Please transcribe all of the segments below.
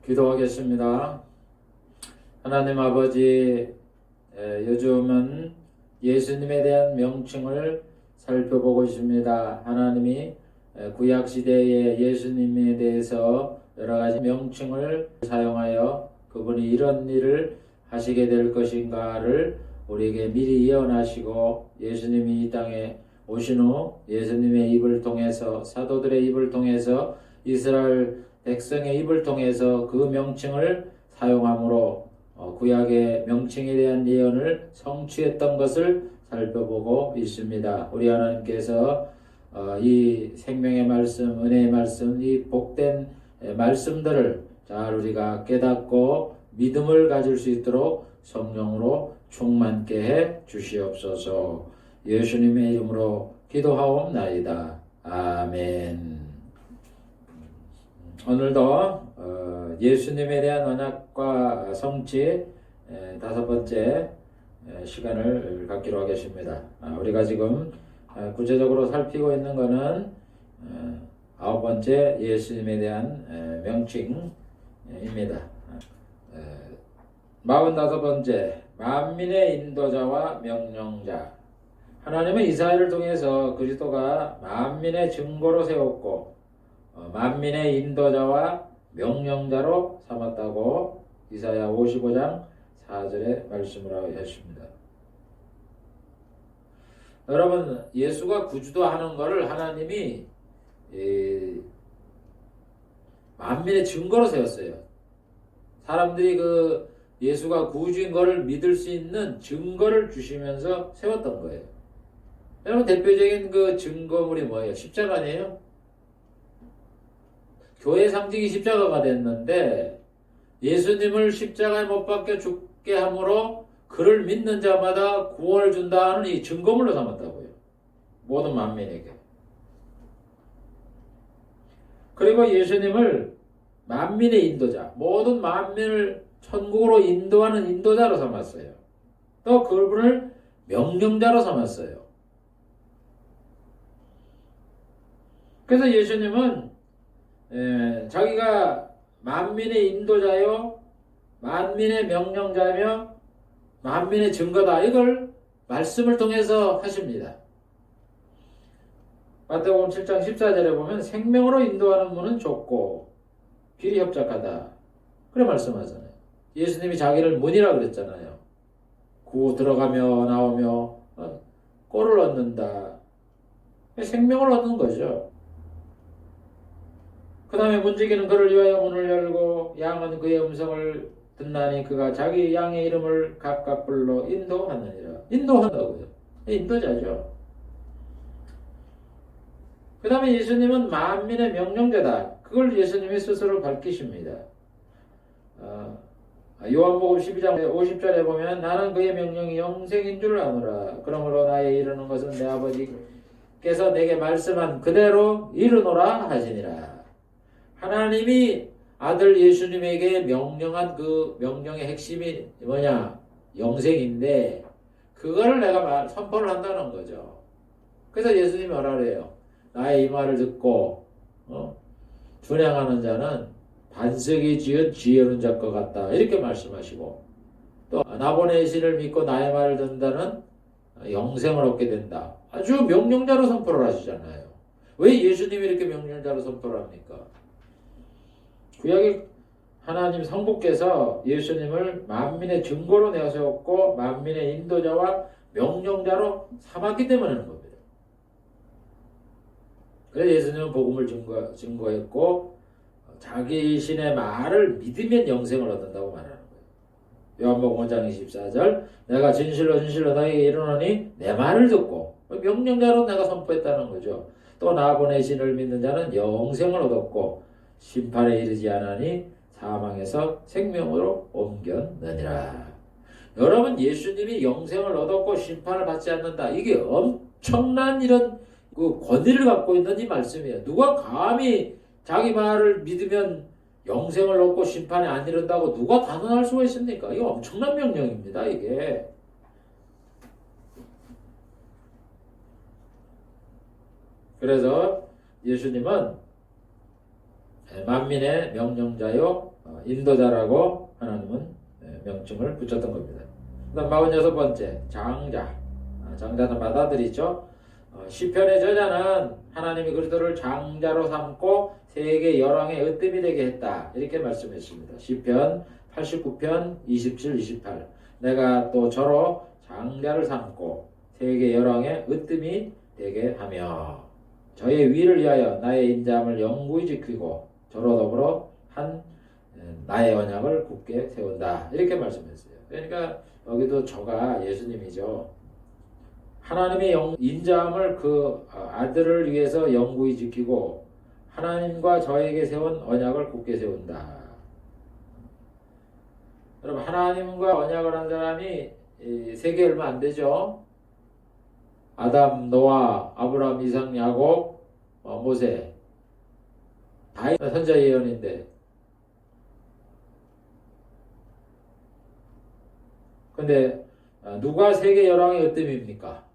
기도하겠습니다. 하나님 아버지, 요즘은 예수님에 대한 명칭을 살펴보고 있습니다. 하나님이 구약시대의 예수님에 대해서 여러 가지 명칭을 사용하여 그분이 이런 일을 하시게 될 것인가를 우리에게 미리 예언하시고, 예수님이 이 땅에 오신 후 예수님의 입을 통해서, 사도들의 입을 통해서, 이스라엘 백성의 입을 통해서 그 명칭을 사용함으로 구약의 명칭에 대한 예언을 성취했던 것을 살펴보고 있습니다. 우리 하나님께서 이 생명의 말씀, 은혜의 말씀, 이 복된 말씀들을 잘 우리가 깨닫고 믿음을 가질 수 있도록 성령으로 충만케 해 주시옵소서. 예수님의 이름으로 기도하옵나이다. 아멘. 오늘도 예수님에 대한 언약과 성취 다섯 번째 시간을 갖기로 하겠습니다. 우리가 지금 구체적으로 살피고 있는 것은 아홉 번째 예수님에 대한 명칭입니다. 45번째 만민의 인도자와 명령자. 하나님은 이스라엘을 통해서 그리스도가 만민의 증거로 세웠고 만민의 인도자와 명령자로 삼았다고 이사야 55장 4절에 말씀을 하십니다. 여러분, 예수가 구주도 하는 것을 하나님이 만민의 증거로 세웠어요. 사람들이 그 예수가 구주인 것을 믿을 수 있는 증거를 주시면서 세웠던 거예요. 여러분, 대표적인 그 증거물이 뭐예요? 십자가 아니에요? 교회 상징이 십자가가 됐는데 예수님을 십자가에 못 박혀 죽게 함으로 그를 믿는 자마다 구원을 준다는 이 증거물로 삼았다고요. 모든 만민에게. 그리고 예수님을 만민의 인도자, 모든 만민을 천국으로 인도하는 인도자로 삼았어요. 또 그분을 명령자로 삼았어요. 그래서 예수님은 자기가 만민의 인도자요, 만민의 명령자며 만민의 증거다, 이걸 말씀을 통해서 하십니다. 마태복음 7장 14절에 보면 생명으로 인도하는 문은 좁고 길이 협착하다, 그래 말씀하잖아요. 예수님이 자기를 문이라고 그랬잖아요. 들어가며 나오며 꼴을 얻는다, 생명을 얻는 거죠. 그 다음에 문지기는 그를 위하여 문을 열고 양은 그의 음성을 듣나니 그가 자기 양의 이름을 각각 불러 인도하느니라. 인도한다고요. 인도자죠. 그 다음에 예수님은 만민의 명령자다. 그걸 예수님이 스스로 밝히십니다. 요한복음 12장 50절에 보면 나는 그의 명령이 영생인 줄 아노라. 그러므로 나의 이르는 것은 내 아버지께서 내게 말씀한 그대로 이르노라 하시니라. 하나님이 아들 예수님에게 명령한 그 명령의 핵심이 뭐냐? 영생인데 그거를 내가 선포를 한다는 거죠. 그래서 예수님이 뭐라 그래요? 나의 이 말을 듣고 준행하는 자는 반석이 지은 지혜로운 자것 같다, 이렇게 말씀하시고, 또 나 보내시를 믿고 나의 말을 듣는다는 영생을 얻게 된다. 아주 명령자로 선포를 하시잖아요. 왜 예수님이 이렇게 명령자로 선포를 합니까? 구약의 하나님 성부께서 예수님을 만민의 증거로 내세웠고 만민의 인도자와 명령자로 삼았기 때문에 하는 겁니다. 그래서 예수님은 복음을 증거했고 자기 신의 말을 믿으면 영생을 얻는다고 말하는 거예요. 요한복음 5장 24절 내가 진실로 진실로 너희에게 이르노니 내 말을 듣고, 명령자로 내가 선포했다는 거죠. 또 나 보내신 이를 믿는 자는 영생을 얻었고 심판에 이르지 않으니 사망에서 생명으로 옮겼느니라. 여러분, 예수님이 영생을 얻었고 심판을 받지 않는다, 이게 엄청난 이런 그 권위를 갖고 있는 이 말씀이에요. 누가 감히 자기 말을 믿으면 영생을 얻고 심판에 안 이른다고 누가 단언할 수가 있습니까? 이거 엄청난 명령입니다, 이게. 그래서 예수님은 만민의 명령자요 인도자라고 하나님은 명칭을 붙였던 겁니다. 그다음 46번째 장자. 장자는 맏아들이죠. 시편의 저자는 하나님이 그리스도를 장자로 삼고 세계 열왕의 으뜸이 되게 했다. 이렇게 말씀했습니다. 시편 89편 27, 28. 내가 또 저로 장자를 삼고 세계 열왕의 으뜸이 되게 하며 저의 위를 위하여 나의 인자함을 영구히 지키고 저로 더불어 한 나의 언약을 굳게 세운다. 이렇게 말씀했어요. 그러니까 여기도 저가 예수님이죠. 하나님의 인자함을 그 아들을 위해서 영구히 지키고 하나님과 저에게 세운 언약을 굳게 세운다. 여러분 하나님과 언약을 한 사람이 세계 얼마 안 되죠. 아담, 노아, 아브라함, 이삭, 야곱, 모세 다 선자 예언인데 근데 누가 세계 열왕의 으뜸입니까?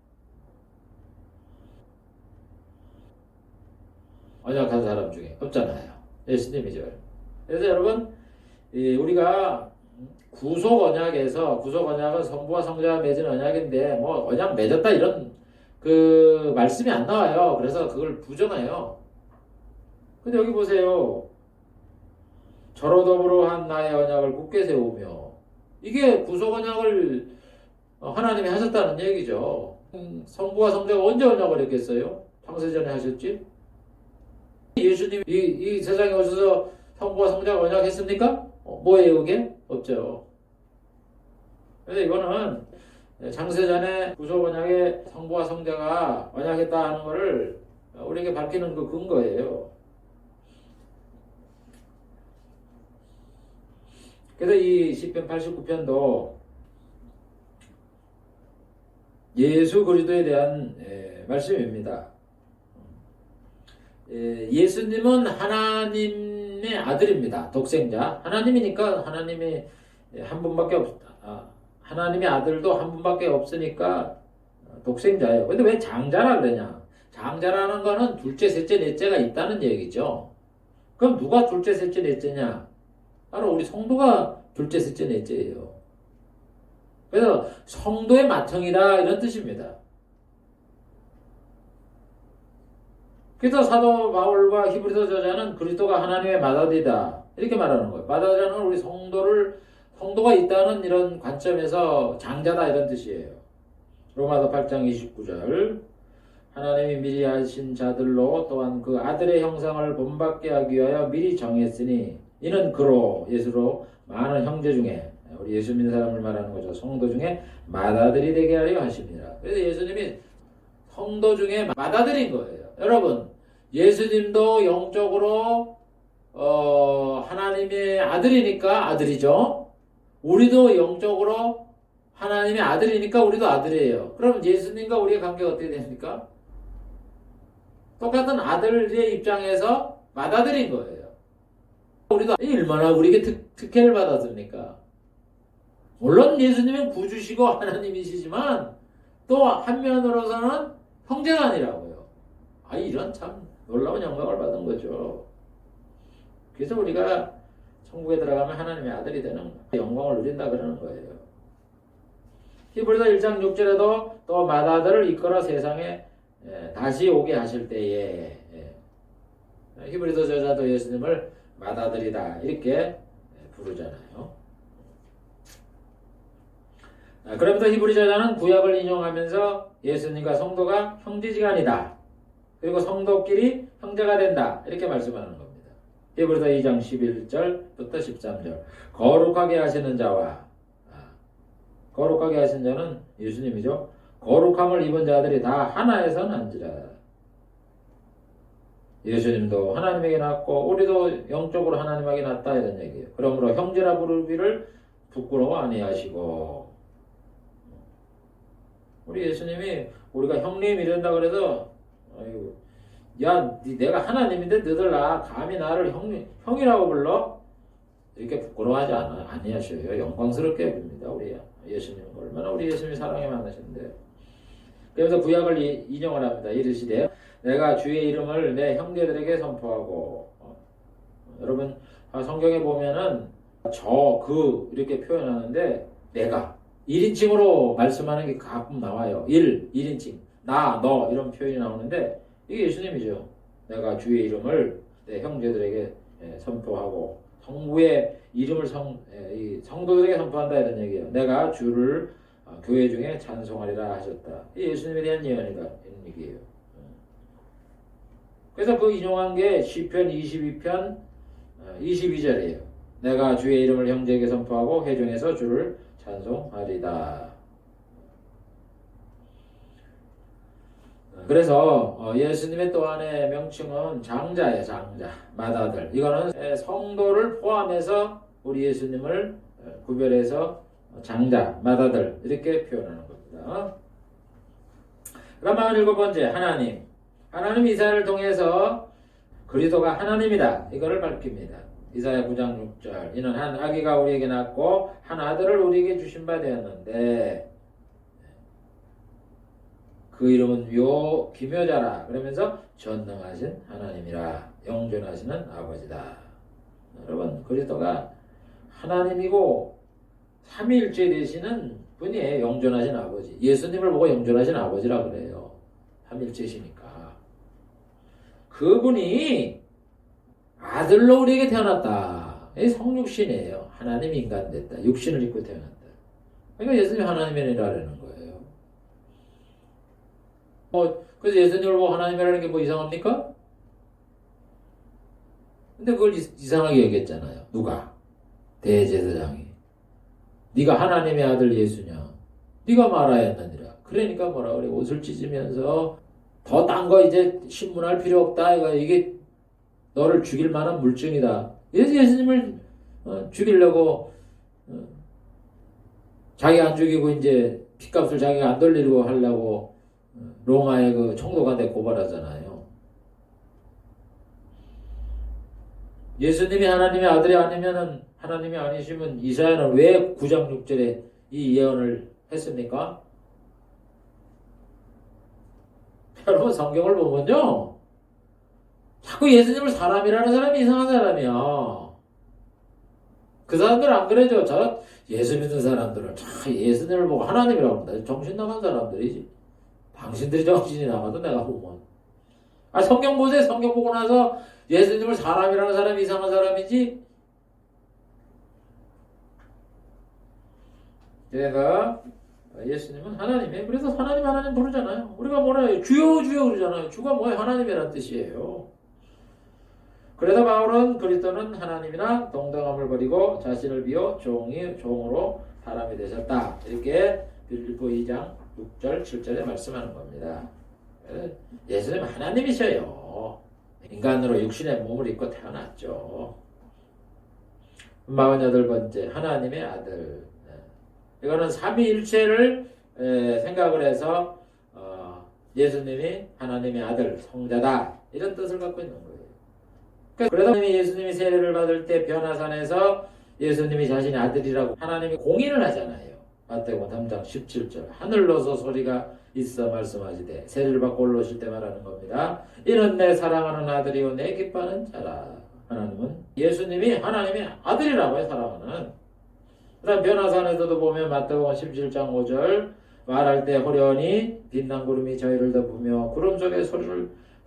언약한 사람 중에 없잖아요. 예수님이죠. 그래서 여러분 우리가 구속 언약은 성부와 성자가 맺은 언약인데 뭐 언약 맺었다 이런 그 말씀이 안 나와요. 그래서 그걸 부정해요. 근데 여기 보세요. 저로 더불어 한 나의 언약을 굳게 세우며 이게 구속 언약을 하나님이 하셨다는 얘기죠. 성부와 성자가 언제 언약을 했겠어요? 창세전에 하셨지? 예수님이 이 세상에 오셔서 성부와 성자가 언약했습니까? 뭐예요 그게? 없죠. 그래서 이거는 창세전에 구속 언약에 성부와 성자가 언약했다 하는 것을 우리에게 밝히는 그 근거예요. 그래서 이 시편 89편도 예수 그리스도에 대한 말씀입니다. 예수님은 하나님의 아들입니다. 독생자. 하나님이니까 하나님이 한 분밖에 하나님의 아들도 한 분밖에 없으니까 독생자예요. 근데 왜 장자라 그러냐? 장자라는 거는 둘째, 셋째, 넷째가 있다는 얘기죠. 그럼 누가 둘째, 셋째, 넷째냐? 바로 우리 성도가 둘째, 셋째, 넷째예요. 그래서 성도의 맏형이다 이런 뜻입니다. 그래서 사도 바울과 히브리서 저자는 그리스도가 하나님의 맏아들이다 이렇게 말하는 거예요. 맏아들은 우리 성도가 있다는 이런 관점에서 장자다 이런 뜻이에요. 로마서 8장 29절 하나님이 미리 하신 자들로 또한 그 아들의 형상을 본받게 하기 위하여 미리 정했으니 이는 그로 예수로 많은 형제 중에 우리 예수 믿는 사람을 말하는 거죠. 성도 중에 맏아들이 되게 하려 하십니다. 그래서 예수님이 성도 중에 맏아들인 거예요. 여러분 예수님도 영적으로 하나님의 아들이니까 아들이죠. 우리도 영적으로 하나님의 아들이니까 우리도 아들이에요. 그럼 예수님과 우리의 관계가 어떻게 됩니까? 똑같은 아들의 입장에서 맏아들인 거예요. 우리도 얼마나 우리에게 특혜를 받았습니까? 물론 예수님은 구주시고 하나님이시지만 또 한면으로서는 형제가 아니라고요. 이런 참 놀라운 영광을 받은 거죠. 그래서 우리가 천국에 들어가면 하나님의 아들이 되는 영광을 누린다 그러는 거예요. 히브리서 1장 6절에도 또 맏아들을 이끌어 세상에 다시 오게 하실 때에 히브리서 저자도 예수님을 맏아들이다 이렇게 부르잖아요. 그러면서 히브리 저자는 구약을 인용하면서 예수님과 성도가 형제지간이다. 그리고 성도끼리 형제가 된다. 이렇게 말씀하는 겁니다. 히브리서 2장 11절부터 13절 거룩하게 하시는 자와 거룩하게 하신 자는 예수님이죠. 거룩함을 입은 자들이 다 하나에서 난지라. 예수님도 하나님에게 낳고 우리도 영적으로 하나님에게 낳았다 이런 얘기예요. 그러므로 형제라 부르기를 부끄러워 아니하시고 우리 예수님이 우리가 형님 이런다 그래서 야 내가 하나님인데 너들 감히 나를 형이라고 불러? 이렇게 부끄러워하지 아니하셔요. 영광스럽게 봅니다. 우리 예수님은 얼마나 우리 예수님이 사랑이 많으신데. 그래서 구약을 인용을 합니다. 이르시되 내가 주의 이름을 내 형제들에게 선포하고 여러분 성경에 보면은 이렇게 표현하는데 내가 1인칭으로 말씀하는 게 가끔 나와요. 1인칭. 나, 너 이런 표현이 나오는데 이게 예수님이죠. 내가 주의 이름을 내 형제들에게 선포하고 성부의 이름을 성도들에게 선포한다 이런 얘기예요. 내가 주를 교회 중에 찬송하리라 하셨다. 이 예수님에 대한 예언이다 이런 얘기예요. 그래서 그 인용한 게 시편 22편 22절이에요. 내가 주의 이름을 형제에게 선포하고 회중에서 주를 찬송하리다. 그래서 예수님의 또 하나의 명칭은 장자예요. 장자, 맏아들. 이거는 성도를 포함해서 우리 예수님을 구별해서 장자, 맏아들 이렇게 표현하는 겁니다. 그럼 47번째 하나님. 하나님 이사야를 통해서 그리스도가 하나님이다. 이거를 밝힙니다. 이사야 9장 6절. 이는 한 아기가 우리에게 낳고 한 아들을 우리에게 주신 바 되었는데 그 이름은 기묘자라. 그러면서 전능하신 하나님이라. 영존하시는 아버지다. 여러분 그리스도가 하나님이고 삼위일체 되시는 분이에요. 영존하신 아버지. 예수님을 보고 영존하신 아버지라 그래요. 삼위일체시니까. 그분이 아들로 우리에게 태어났다. 이 성육신이에요. 하나님 인간 됐다. 육신을 입고 태어났다. 그러니까 예수님이 하나님이라는 거예요. 그래서 예수님을 보고 하나님이라는 게 뭐 이상합니까? 근데 그걸 이상하게 얘기했잖아요. 누가? 대제사장이. 네가 하나님의 아들 예수냐? 네가 말하야 했느니라. 그러니까 뭐라 그래? 옷을 찢으면서 더 딴 거 이제 신문할 필요 없다. 이게 너를 죽일 만한 물증이다. 예수님을 죽이려고 자기 안 죽이고 이제 핏값을 자기가 안 돌리려고 하려고 로마의 그 총독한테 고발하잖아요. 예수님이 하나님의 아들이 아니면은 하나님이 아니시면 이사야는 왜 9장 6절에 이 예언을 했습니까? 여러분 성경을 보면요. 자꾸 예수님을 사람이라는 사람이 이상한 사람이야. 그 사람들 안 그래죠. 저 예수 믿는 사람들은 예수님을 보고 하나님이라고 합니다. 정신 나간 사람들이지. 당신들이 정신이 나가도 내가 보면. 성경 보세요. 성경 보고 나서 예수님을 사람이라는 사람이 이상한 사람이지. 그래서 예수님은 하나님이에요. 그래서 하나님 부르잖아요. 우리가 뭐라 해요? 주여 주여 그러잖아요. 주가 뭐예요? 하나님이라는 뜻이에요. 그래서 바울은 그리스도는 하나님이나 동등함을 버리고 자신을 비워 종으로 사람이 되셨다. 이렇게 빌립보 2장 6절 7절에 말씀하는 겁니다. 예수님 하나님이셔요. 인간으로 육신의 몸을 입고 태어났죠. 48번째 하나님의 아들. 이거는 삼위일체를 생각을 해서 예수님이 하나님의 아들 성자다 이런 뜻을 갖고 있는 거예요. 그래서 예수님이 세례를 받을 때 변화산에서 예수님이 자신의 아들이라고 하나님이 공인을 하잖아요. 마태복음 3장 17절 하늘로서 소리가 있어 말씀하시되 세례를 받고 올라오실 때 말하는 겁니다. 이는 내 사랑하는 아들이요 내 기뻐하는 자라. 하나님은 예수님이 하나님의 아들이라고 해요. 사랑하는. 그 다음 변화산에서도 보면 마태복음 17장 5절 말할 때 호련히 빛난 구름이 저희를 덮으며 구름 속에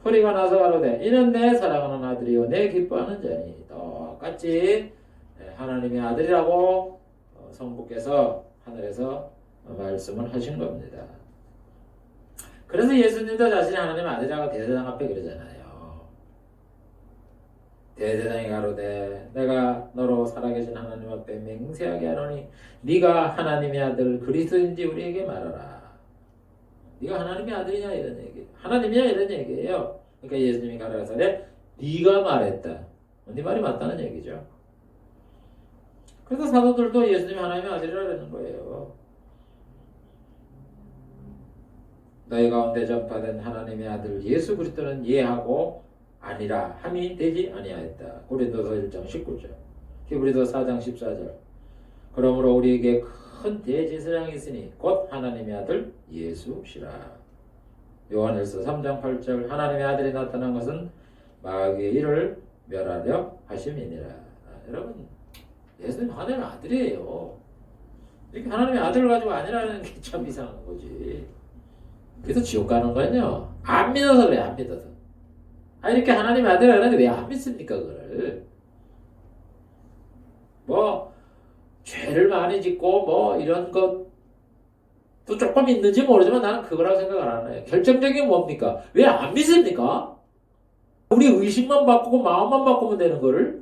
소리가 나서 가로되 이는 내 사랑하는 아들이요 내 기뻐하는 자니. 똑같이 하나님의 아들이라고 성부께서 하늘에서 말씀을 하신 겁니다. 그래서 예수님도 자신이 하나님의 아들이라고 대제사장 앞에 그러잖아요. 대제사장이 가로되 내가 너로 살아계신 하나님 앞에 맹세하게 하노니 네가 하나님의 아들 그리스도인지 우리에게 말하라. 네가 하나님의 아들이냐 이런 얘기, 하나님이냐 이런 얘기예요. 그러니까 예수님이 가라사대 네가 말했다. 네 말이 맞다는 얘기죠. 그래서 사도들도 예수님이 하나님의 아들이라는 거예요. 너희 가운데 전파된 하나님의 아들 예수 그리스도는 예하고 아니라 함이 되지 아니하였다. 고린도서 1장 19절, 히브리서 4장 14절. 그러므로 우리에게 큰 대제사장이 있으니 곧 하나님의 아들 예수시라. 요한일서 3장 8절 하나님의 아들이 나타난 것은 마귀의 일을 멸하려 하심이니라. 여러분, 예수님 하나님의 아들이에요. 이렇게 하나님의 아들을 가지고 아니라는 게 참 이상한 거지. 그래서 지옥 가는 거는요, 안 믿어서 그래, 안 믿어서. 이렇게 하나님의 아들을 하는데 왜 안 믿습니까, 그거를? 뭐, 죄를 많이 짓고, 뭐, 이런 것도 조금 있는지 모르지만 나는 그거라고 생각을 안 해요. 결정적인 게 뭡니까? 왜 안 믿습니까? 우리 의식만 바꾸고 마음만 바꾸면 되는 거를.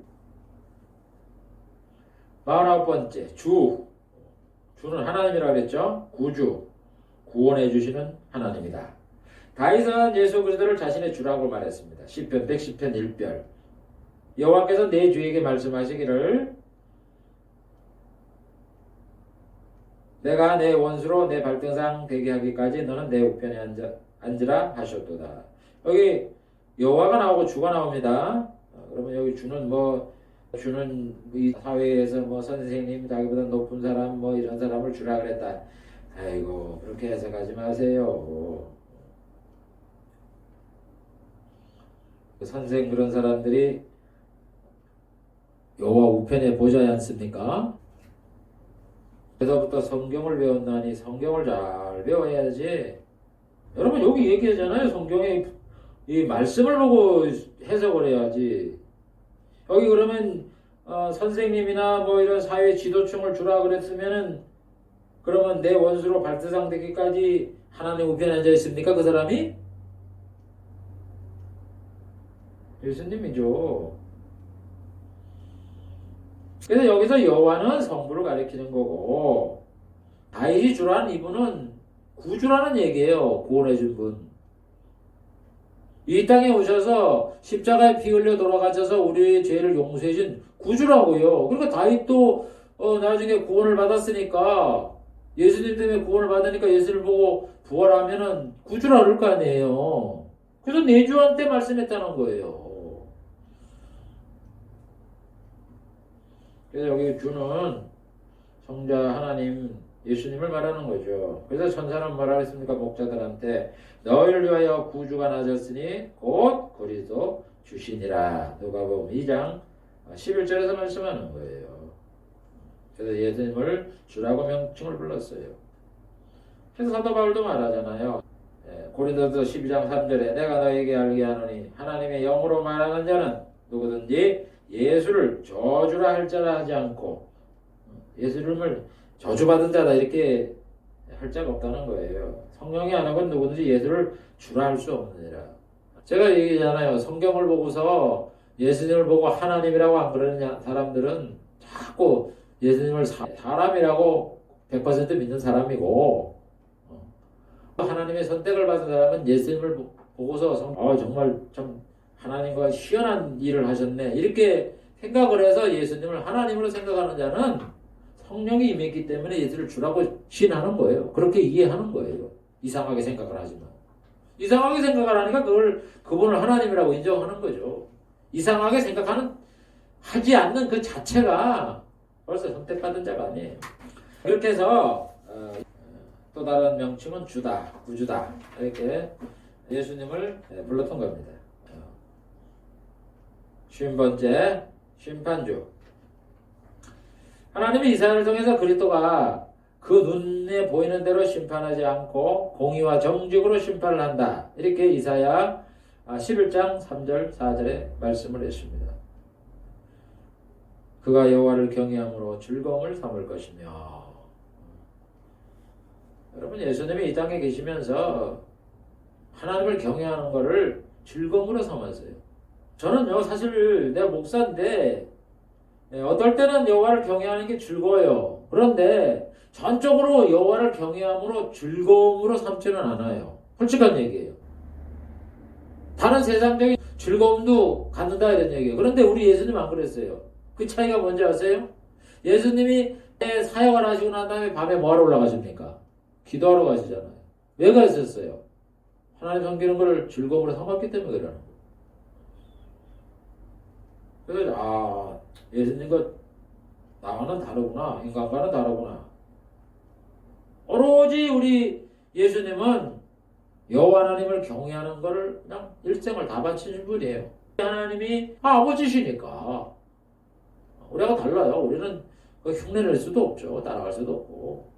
49번째, 주는 하나님이라고 그랬죠? 구주, 구원해 주시는 하나님이다. 다윗은 예수 그리스도를 자신의 주라고 말했습니다. 시편 110편 1별. 여호와께서 내 주에게 말씀하시기를 내가 내 원수로 내 발등상 되게 하기까지 너는 내 우편에 앉으라 하셨도다. 여기 여호와가 나오고 주가 나옵니다. 그러면 여기 주는 이 사회에서 뭐 선생님, 자기보다 높은 사람, 뭐 이런 사람을 주라 그랬다. 아이고, 그렇게 해석하지 마세요. 선생 그런 사람들이 여호와 우편에 보좌지 않습니까? 그래서부터 성경을 배웠나니 성경을 잘 배워야지. 여러분 여기 얘기하잖아요. 성경에 이 말씀을 보고 해석을 해야지. 여기 그러면 선생님이나 뭐 이런 사회 지도층을 주라 그랬으면은 그러면 내 원수로 발등상 되기까지 하나님 우편에 앉아 있습니까? 그 사람이? 예수님이죠. 그래서 여기서 여호와는 성부를 가리키는 거고 다윗이 주라는 이분은 구주라는 얘기예요. 구원해 준 분. 이 땅에 오셔서 십자가에 피 흘려 돌아가셔서 우리의 죄를 용서해 준 구주라고요. 그러니까 다윗도 나중에 구원을 받았으니까 예수님 때문에 구원을 받으니까 예수를 보고 부활하면은 구주라 그럴 거 아니에요. 그래서 내주한테 말씀했다는 거예요. 그래서 여기 주는 성자 하나님 예수님을 말하는 거죠. 그래서 천사는 뭐라 했습니까? 목자들한테 너희를 위하여 구주가 나셨으니 곧 그리스도 주시니라. 누가복음 2장 11절에서 말씀하는 거예요. 그래서 예수님을 주라고 명칭을 불렀어요. 그래서 사도 바울도 말하잖아요. 고린도서 12장 3절에 내가 너에게 알게 하노니 하나님의 영으로 말하는 자는 누구든지 예수를 저주라 할 자라 하지 않고 예수님을 저주받은 자다 이렇게 할 자가 없다는 거예요. 성령이 안 하고 누구든지 예수를 주라 할 수 없느니라. 제가 얘기잖아요. 성경을 보고서 예수님을 보고 하나님이라고 안 그러는 사람들은 자꾸 예수님을 사람이라고 100% 믿는 사람이고 하나님의 선택을 받은 사람은 예수님을 보고서 정말 참 하나님과 희한한 일을 하셨네 이렇게 생각을 해서 예수님을 하나님으로 생각하는 자는 성령이 임했기 때문에 예수를 주라고 신하는 거예요. 그렇게 이해하는 거예요. 이상하게 생각을 하지만 이상하게 생각을 하니까 그분을 하나님이라고 인정하는 거죠. 이상하게 하지 않는 그 자체가 벌써 선택받은 자가 아니에요. 그렇게 해서 또 다른 명칭은 주다, 구주다 이렇게 예수님을 불렀던 겁니다. 50번째 심판주. 하나님이 이사야를 통해서 그리스도가 그 눈에 보이는 대로 심판하지 않고 공의와 정직으로 심판을 한다. 이렇게 이사야 11장 3절 4절에 말씀을 했습니다. 그가 여호와를 경외함으로 즐거움을 삼을 것이며. 여러분 예수님이 이 땅에 계시면서 하나님을 경외하는 것을 즐거움으로 삼았어요. 저는요 사실 내가 목사인데 어떨 때는 여호와를 경외하는 게 즐거워요. 그런데 전적으로 여호와를 경외함으로 즐거움으로 삼지는 않아요. 솔직한 얘기예요. 다른 세상적인 즐거움도 갖는다 이런 얘기예요. 그런데 우리 예수님 안 그랬어요. 그 차이가 뭔지 아세요? 예수님이 사역을 하시고 난 다음에 밤에 뭐하러 올라가십니까? 기도하러 가시잖아요. 왜 가셨어요? 하나님 섬기는 걸 즐거움으로 삼았기 때문에 그러는 거예요. 그래서 예수님과 나와는 다르구나. 인간과는 다르구나. 오로지 우리 예수님은 여호와 하나님을 경외하는 것을 그냥 일생을 다 바치신 분이에요. 하나님이 아버지시니까 우리하고 달라요. 우리는 그 흉내 낼 수도 없죠. 따라갈 수도 없고.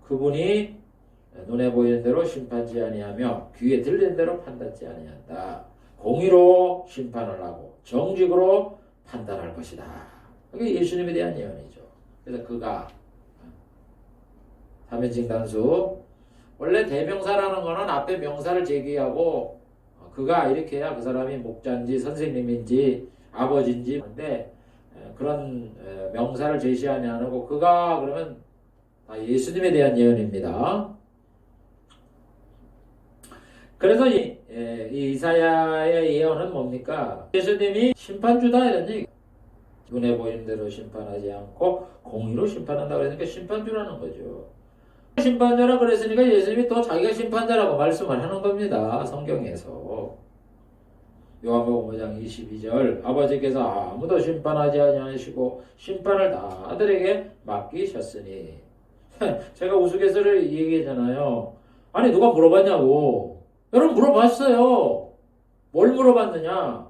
그분이 눈에 보이는 대로 심판지 아니하며 귀에 들리는 대로 판단지 아니한다. 공의로 심판을 하고 정직으로 판단할 것이다. 그게 예수님에 대한 예언이죠. 그래서 그가 삼인칭 단수 원래 대명사라는 거는 앞에 명사를 제기하고 그가 이렇게 해야 그 사람이 목자인지 선생님인지 아버지인지 근데 그런 명사를 제시하지 않고 그가 그러면 예수님에 대한 예언입니다. 그래서 이 이사야의 예언은 뭡니까? 예수님이 심판주다 이런 얘기. 눈에 보이는 대로 심판하지 않고 공의로 심판한다 그러니까 심판주라는 거죠. 심판자라 그랬으니까 예수님이 또 자기가 심판자라고 말씀을 하는 겁니다. 성경에서. 요한복음 5장 22절 아버지께서 아무도 심판하지 아니하시고 심판을 다 아들에게 맡기셨으니 제가 우스갯소리를 얘기했잖아요. 아니 누가 물어봤냐고. 여러분 물어봤어요. 뭘 물어봤느냐.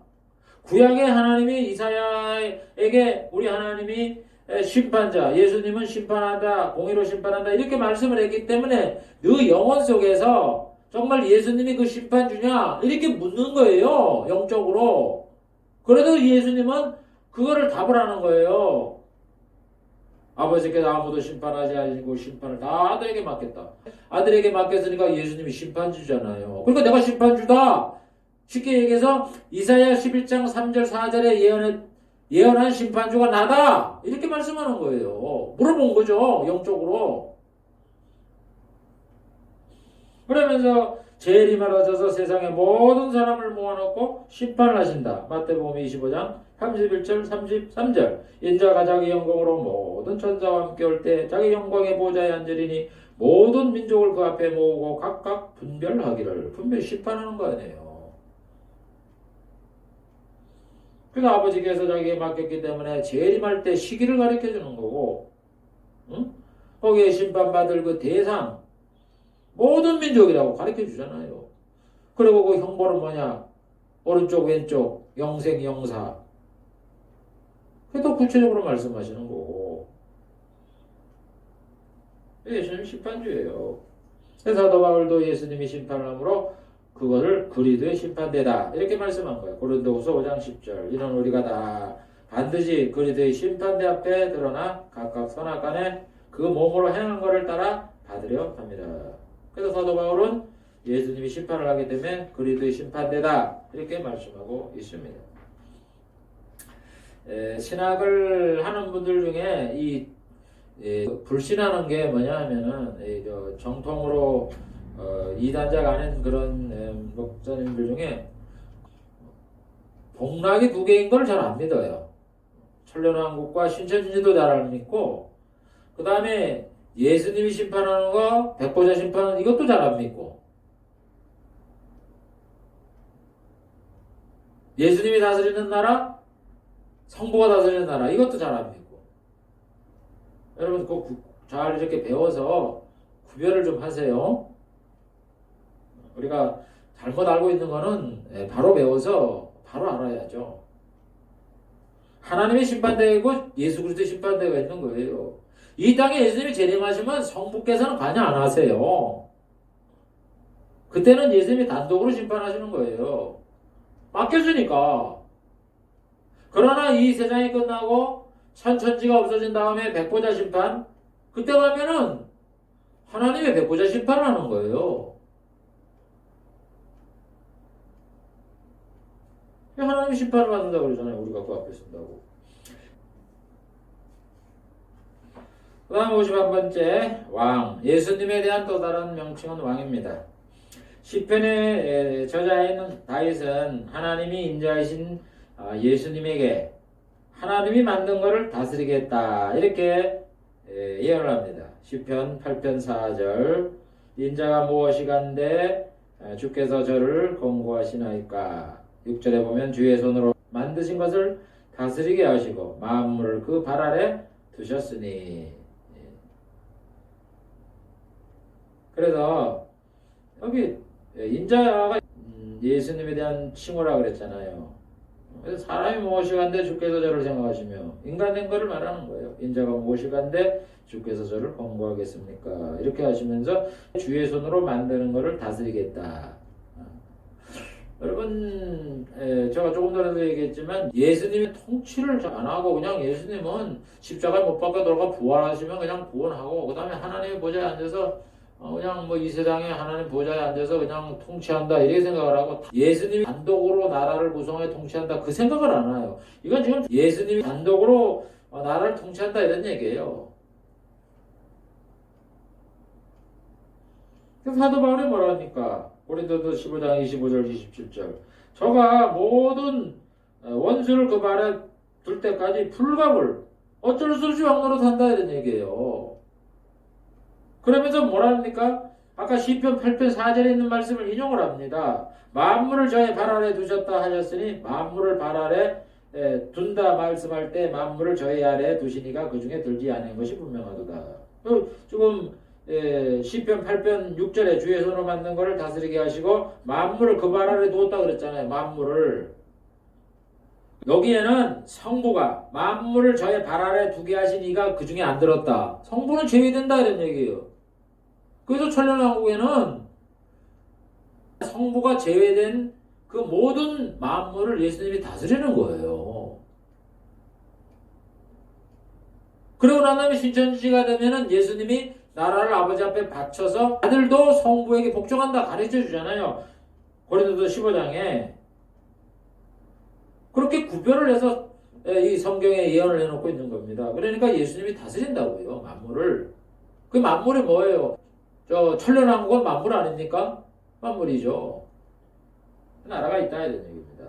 구약의 하나님이 이사야에게 우리 하나님이 심판자, 예수님은 심판한다, 공의로 심판한다 이렇게 말씀을 했기 때문에 그 영혼 속에서 정말 예수님이 그 심판주냐 이렇게 묻는 거예요. 영적으로. 그래도 예수님은 그거를 답을 하는 거예요. 아버지께서 아무도 심판하지 않고 심판을 다 아들에게 맡겼다. 아들에게 맡겼으니까 예수님이 심판주잖아요. 그러니까 내가 심판주다. 쉽게 얘기해서 이사야 11장 3절 4절에 예언한 심판주가 나다. 이렇게 말씀하는 거예요. 물어본 거죠. 영적으로. 그러면서 재림을 얻어서 세상의 모든 사람을 모아놓고 심판을 하신다. 마태복음 25장 31절 33절 인자가 자기 영광으로 모든 천사와 함께 올 때 자기 영광의 보좌에 앉으리니 모든 민족을 그 앞에 모으고 각각 분별하기를 분별히 심판하는 거 아니에요. 그래서 아버지께서 자기에게 맡겼기 때문에 재림할 때 시기를 가르쳐 주는 거고 응? 거기에 심판받을 그 대상 모든 민족이라고 가르쳐 주잖아요. 그리고 그 형벌은 뭐냐? 오른쪽 왼쪽 영생 영사 그게 더 구체적으로 말씀하시는 거고 예수님 심판주예요. 그래서 사도 바울도 예수님이 심판을 하므로 그것을 그리스도의 심판대다 이렇게 말씀한 거예요. 고린도후서 5장 10절 이는 우리가 다 반드시 그리스도의 심판대 앞에 드러나 각각 선악간에 그 몸으로 행한 것을 따라 받으려 합니다. 그래서 사도 바울은 예수님이 심판을 하기 때문에 그리스도의 심판대다 이렇게 말씀하고 있습니다. 신학을 하는 분들 중에 이 불신하는 게 뭐냐 하면은 정통으로 이단자가 아닌 그런 목사님들 중에 복락이 두 개인 걸 잘 안 믿어요. 천년왕국과 신천지도 잘 안 믿고 그 다음에 예수님이 심판하는 거 백보자 심판은 이것도 잘 안 믿고 예수님이 다스리는 나라 성부가 다스리는 나라 이것도 잘 안 믿고 여러분 꼭 잘 이렇게 배워서 구별을 좀 하세요. 우리가 잘못 알고 있는 거는 바로 배워서 바로 알아야죠. 하나님의 심판대가 있고 예수 그리스도의 심판대가 있는 거예요. 이 땅에 예수님이 재림하시면 성부께서는 관여 안 하세요. 그때는 예수님이 단독으로 심판하시는 거예요. 맡겨주니까. 그러나 이 세상이 끝나고 천지가 없어진 다음에 백보자 심판 그때 가면은 하나님의 백보자 심판을 하는 거예요. 하나님이 심판을 받는다고 그러잖아요. 우리가 그 앞에 쓴다고. 그 다음 51번째 왕. 예수님에 대한 또 다른 명칭은 왕입니다. 시편의 저자인 다윗은 하나님이 인자하신 예수님에게 하나님이 만든 것을 다스리겠다 이렇게 예언을 합니다. 시편 8편 4절 인자가 무엇이간데 주께서 저를 권고하시나이까 6절에 보면 주의 손으로 만드신 것을 다스리게 하시고 만물을 그 발 아래 두셨으니 그래서 여기 인자가 예수님에 대한 칭호라 그랬잖아요. 그래서 사람이 무엇이간데 주께서 저를 생각하시며 인간된 것을 말하는 거예요. 인자가 무엇이간데 주께서 저를 권고하겠습니까? 이렇게 하시면서 주의 손으로 만드는 것을 다스리겠다. 여러분, 제가 조금 전에도 얘기했지만 예수님이 통치를 안 하고 그냥 예수님은 십자가에 못 박혀 돌아가 부활하시면 그냥 구원하고 그 다음에 하나님의 보좌에 앉아서 그냥 뭐 이 세상에 하나님 보좌에 앉아서 그냥 통치한다 이렇게 생각을 하고 예수님이 단독으로 나라를 구성해 통치한다 그 생각을 안 해요. 이건 지금 예수님이 단독으로 나라를 통치한다 이런 얘기예요. 사도 바울이 뭐라 합니까? 고린도서 15장 25절 27절 저가 모든 원수를 그 발에 둘 때까지 불갑을 어쩔 수 없이 왕노릇 한다 이런 얘기예요. 그러면서 뭐라 합니까? 아까 시편 8편 4절에 있는 말씀을 인용을 합니다. 만물을 저의 발 아래 두셨다 하셨으니 만물을 발 아래 둔다 말씀할 때 만물을 저의 아래에 두시니가 그 중에 들지 않은 것이 분명하도다. 지금 시편 8편 6절에 주의 손으로 만든 것을 다스리게 하시고 만물을 그 발 아래 두었다 그랬잖아요. 만물을. 여기에는 성부가 만물을 저의 발 아래 두게 하신 이가 그 중에 안 들었다. 성부는 제외된다 이런 얘기예요. 그래서 천년왕국에는 성부가 제외된 그 모든 만물을 예수님이 다스리는 거예요. 그리고 난 다음에 신천지가 되면은 예수님이 나라를 아버지 앞에 바쳐서 아들도 성부에게 복종한다 가르쳐 주잖아요. 고린도서 15장에. 그렇게 구별을 해서 이 성경에 예언을 해놓고 있는 겁니다. 그러니까 예수님이 다스린다고요. 만물을. 그 만물이 뭐예요? 저 천년왕국은 만물 아닙니까? 만물이죠. 나라가 있다 이런 얘기입니다.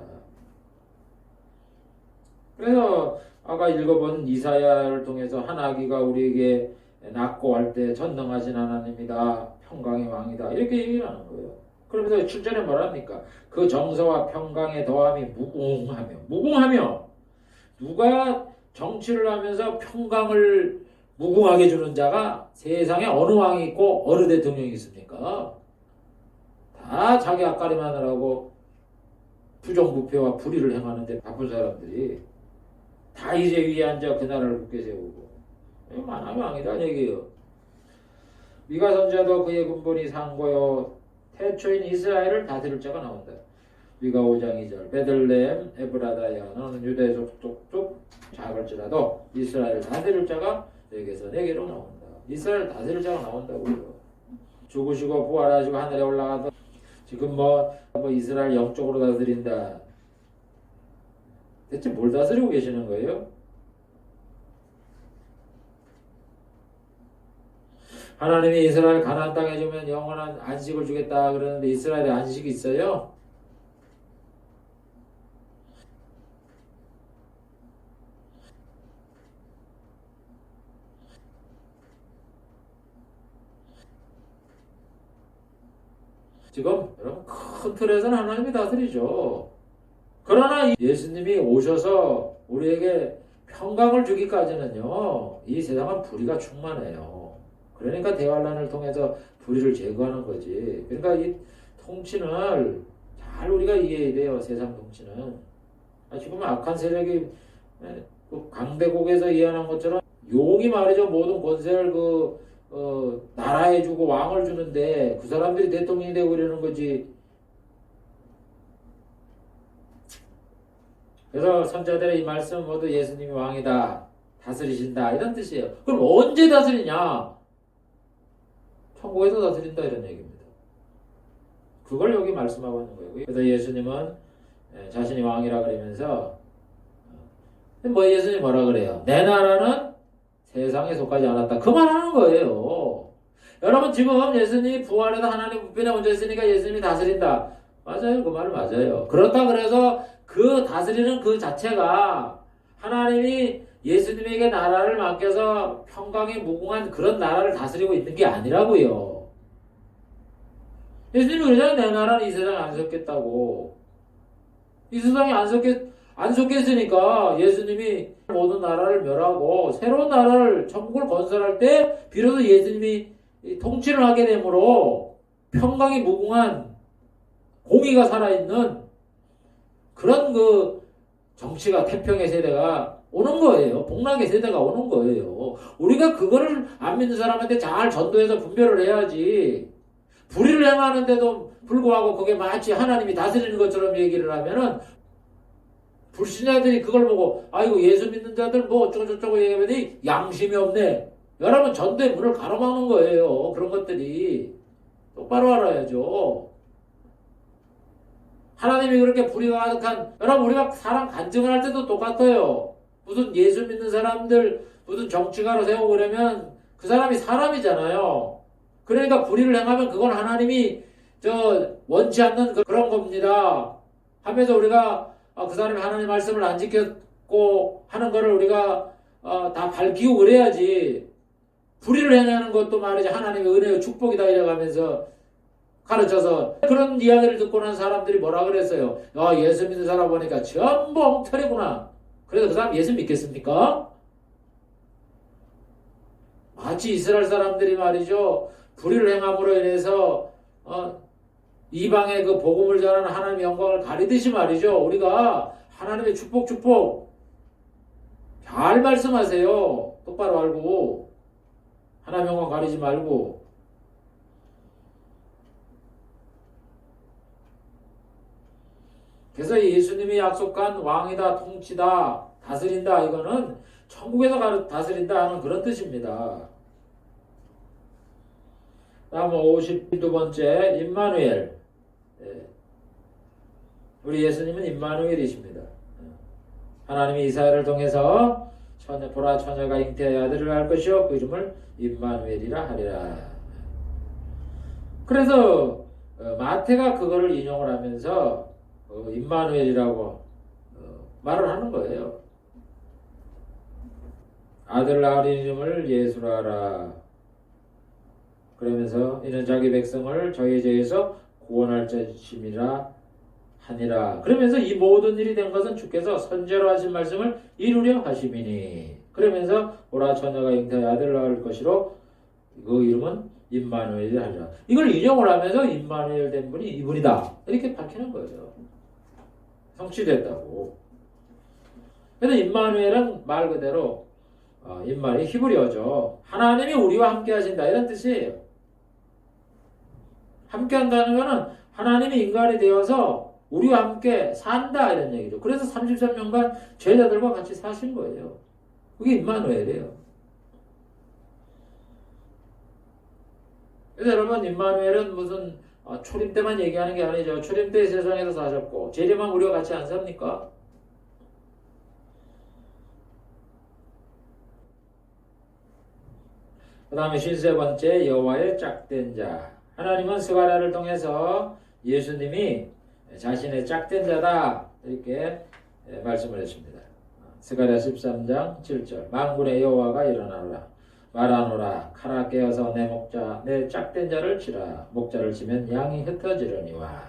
그래서 아까 읽어본 이사야를 통해서 하나기가 우리에게 낳고 할 때 전능하신 하나님이다. 평강의 왕이다. 이렇게 얘기를 하는 거예요. 그러면서 7절에 뭐랍니까? 그 정서와 평강의 더함이 무궁하며 누가 정치를 하면서 평강을 무궁하게 주는 자가 세상에 어느 왕이 있고 어느 대통령이 있습니까? 다 자기 앞가림 하느라고 부정부패와 불의를 행하는데 바쁜 사람들이 다 이제 위에 앉아 그 나라를 굳게 세우고 만한 왕이다 얘기예요. 미가 선지자도 그의 군번이 상고요 태초인 이스라엘을 다스릴 자가 나온다. 미가 5장 2절 베들레헴 에브라다야 너는 유대 족족 작을지라도 이스라엘 다스릴 자가 내게서 내게로 나온다. 이스라엘 다스릴 자가 나온다고요. 죽으시고 부활하시고 하늘에 올라가서 지금 뭐 이스라엘 영적으로 다스린다. 대체 뭘 다스리고 계시는 거예요? 하나님이 이스라엘 가나안 땅에 주면 영원한 안식을 주겠다 그러는데 이스라엘에 안식이 있어요? 지금 여러분 큰 틀에서는 하나님이 다스리죠. 그러나 예수님이 오셔서 우리에게 평강을 주기까지는요. 이 세상은 불의가 충만해요. 그러니까 대환란을 통해서 불의를 제거하는 거지. 그러니까 이 통치를 잘 우리가 이해해야 돼요. 세상 통치는. 지금 악한 세력이 강대국에서 예언한 것처럼 용이 말이죠. 모든 권세를 나라에 주고 왕을 주는데 그 사람들이 대통령이 되고 이러는 거지. 그래서 선자들의 이 말씀 모두 예수님이 왕이다. 다스리신다. 이런 뜻이에요. 그럼 언제 다스리냐? 천국에서 다스린다 이런 얘기입니다. 그걸 여기 말씀하고 있는 거예요. 그래서 예수님은 자신이 왕이라 그러면서 뭐 예수님이 뭐라 그래요? 내 나라는 세상에 속하지 않았다. 그 말하는 거예요. 여러분 지금 예수님이 부활해서 하나님 우편에 얹어 있으니까 예수님이 다스린다. 맞아요. 그 말 맞아요. 그렇다 그래서 그 다스리는 그 자체가 하나님이 예수님에게 나라를 맡겨서 평강에 무궁한 그런 나라를 다스리고 있는 게 아니라고요. 예수님이 그러잖아요. 내 나라는 이 세상에 안 섞겠다고. 이 세상에 안 속겠으니까 예수님이 모든 나라를 멸하고 새로운 나라를 천국을 건설할 때 비로소 예수님이 통치를 하게 되므로 평강이 무궁한 공의가 살아있는 그런 정치가 태평의 세대가 오는 거예요. 복락의 세대가 오는 거예요. 우리가 그거를 안 믿는 사람한테 잘 전도해서 분별을 해야지. 불의를 행하는데도 불구하고 그게 마치 하나님이 다스리는 것처럼 얘기를 하면은 불신자들이 그걸 보고 아이고 예수 믿는 자들 뭐 어쩌고저쩌고 얘기하면 양심이 없네. 여러분 전도의 문을 가로막는 거예요. 그런 것들이 똑바로 알아야죠. 하나님이 그렇게 불의가 가득한 여러분 우리가 사람 간증을 할 때도 똑같아요. 무슨 예수 믿는 사람들 무슨 정치가로 세우고 그러면 그 사람이 사람이잖아요. 그러니까 불의를 행하면 그건 하나님이 원치 않는 그런 겁니다. 하면서 우리가 그 사람이 하나님 말씀을 안 지켰고 하는 거를 우리가 다 밝히고 그래야지. 불의를 행하는 것도 말이지 하나님의 은혜의 축복이다 이래가면서 가르쳐서 그런 이야기를 듣고 난 사람들이 뭐라 그랬어요? 예수 믿는 사람 보니까 전부 엉터리구나. 그래서 그 사람 예수 믿겠습니까? 마치 이스라엘 사람들이 말이죠. 불의를 행함으로 인해서 이방의 그 복음을 전하는 하나님의 영광을 가리듯이 말이죠. 우리가 하나님의 축복 잘 말씀하세요. 똑바로 알고 하나님의 영광 가리지 말고. 그래서 예수님이 약속한 왕이다, 통치다, 다스린다 이거는 천국에서 다스린다 하는 그런 뜻입니다. 다음 52번째 임마누엘. 우리 예수님은 임마누엘이십니다. 하나님이 이사야를 통해서 보라 처녀가 잉태하여 아들을 낳을 것이요 그 이름을 임마누엘이라 하리라. 그래서 마태가 그거를 인용을 하면서 임마누엘이라고 말을 하는 거예요. 아들 낳을 이름을 예수라 하라. 그러면서 이는 자기 백성을 저희 죄에서 구원할 자심이라 하니라. 그러면서 이 모든 일이 된 것은 주께서 선제로 하신 말씀을 이루려 하심이니. 그러면서 보라 처녀가 잉태하여 아들 낳을 것이로 그 이름은 임마누엘이 하리라. 이걸 인용을 하면서 임마누엘 된 분이 이분이다. 이렇게 밝히는 거예요. 성취됐다고. 그래서 임마누엘은 말 그대로 임마누엘 히브리어죠. 하나님이 우리와 함께 하신다 이런 뜻이에요. 함께 한다는 것은 하나님이 인간이 되어서 우리와 함께 산다 이런 얘기죠. 그래서 33년간 제자들과 같이 사신 거예요. 그게 임마누엘이에요. 그래서 여러분 임마누엘은 무슨 초림 때만 얘기하는 게 아니죠. 초림 때 세상에서 사셨고 재림한 우리와 같이 안 삽니까? 그 다음에 53번째 여호와의 짝된 자. 하나님은 스가랴를 통해서 예수님이 자신의 짝된 자다 이렇게 말씀을 했습니다. 스가랴 13장 7절 만군의 여호와가 일어나라 말하노라 칼아 깨어서 내 짝된 자를 치라 목자를 치면 양이 흩어지려니와.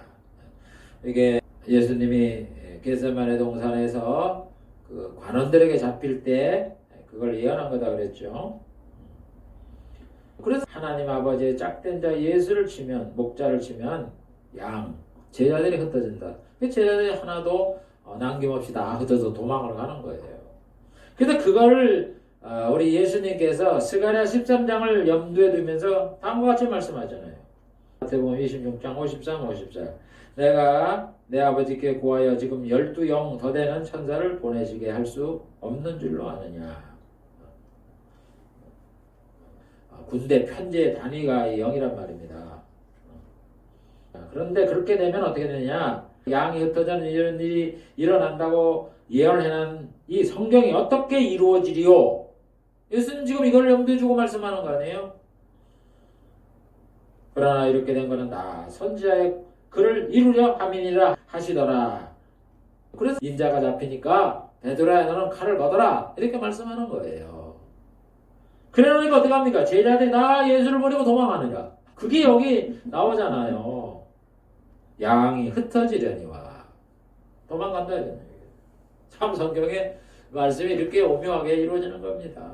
이게 예수님이 겟세마네 동산에서 그 관원들에게 잡힐 때 그걸 예언한 거다 그랬죠. 그래서 하나님 아버지의 짝된 자 예수를 치면 목자를 치면 제자들이 흩어진다. 제자들이 하나도 남김없이 다 흩어져 도망을 가는 거예요. 그래서 그거를 우리 예수님께서 스가랴 13장을 염두에 두면서 다음과 같이 말씀하잖아요. 마태복음 26장 53, 54 내가 내 아버지께 구하여 지금 12영 더 되는 천사를 보내시게 할 수 없는 줄로 아느냐. 군대 편제 단위가 영이란 말입니다. 그런데 그렇게 되면 어떻게 되느냐. 양이 흩어지는 이런 일이 일어난다고 예언해놓은 이 성경이 어떻게 이루어지리요? 예수님 지금 이걸 염두에 두고 말씀하는 거 아니에요? 그러나 이렇게 된 것은 나 선지자의 그를 이루려 함이니라 하시더라. 그래서 인자가 잡히니까 베드로야 너는 칼을 걷어라 이렇게 말씀하는 거예요. 그러니까 어떻게 합니까? 제자들이 나 예수를 버리고 도망하느냐. 그게 여기 나오잖아요. 양이 흩어지려니와 도망간다 이런 얘기예요. 참 성경의 말씀이 이렇게 오묘하게 이루어지는 겁니다.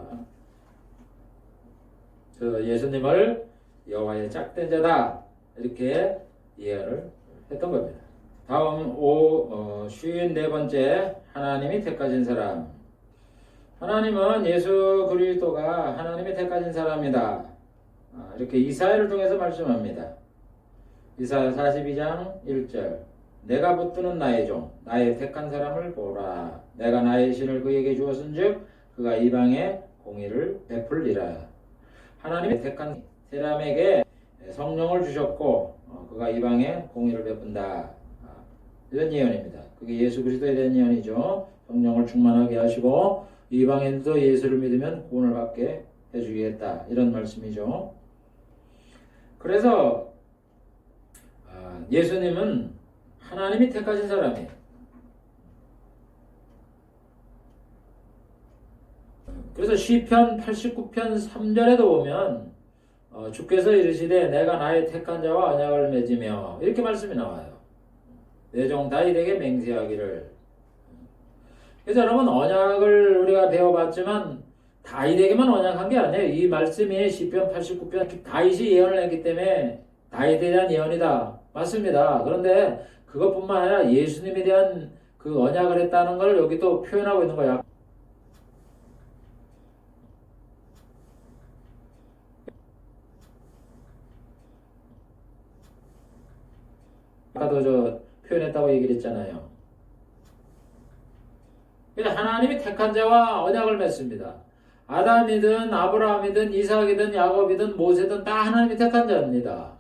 예수님을 여호와의 짝된 자다 이렇게 예언을 했던 겁니다. 다음 54번째 하나님이 택하신 사람. 하나님은 예수 그리스도가 하나님이 택하신 사람이다. 이렇게 이사야를 통해서 말씀합니다. 이사야 42장 1절. 내가 붙드는 나의 종 나의 택한 사람을 보라. 내가 나의 신을 그에게 주었은즉 그가 이방에 공의를 베풀리라. 하나님이 택한 사람에게 성령을 주셨고 그가 이방에 공의를 베푼다. 이런 예언입니다. 그게 예수 그리스도에 대한 예언이죠. 성령을 충만하게 하시고 이방인도 예수를 믿으면 구원을 받게 해주겠다. 이런 말씀이죠. 그래서 예수님은 하나님이 택하신 사람이에요. 그래서 시편 89편 3절에도 보면 주께서 이르시되 내가 나의 택한 자와 언약을 맺으며 이렇게 말씀이 나와요. 내 종 다윗에게 맹세하기를. 그래서 여러분 언약을 우리가 배워봤지만 다윗에게만 언약한 게 아니에요. 이 말씀이 시편 89편 다윗이 예언을 했기 때문에 다윗에 대한 예언이다. 맞습니다. 그런데 그것뿐만 아니라 예수님에 대한 그 언약을 했다는 걸 여기 또 표현하고 있는 거야. 아까도 저 표현했다고 얘기를 했잖아요. 그래서 하나님이 택한 자와 언약을 맺습니다. 아담이든 아브라함이든 이삭이든 야곱이든 모세든 다 하나님이 택한 자입니다.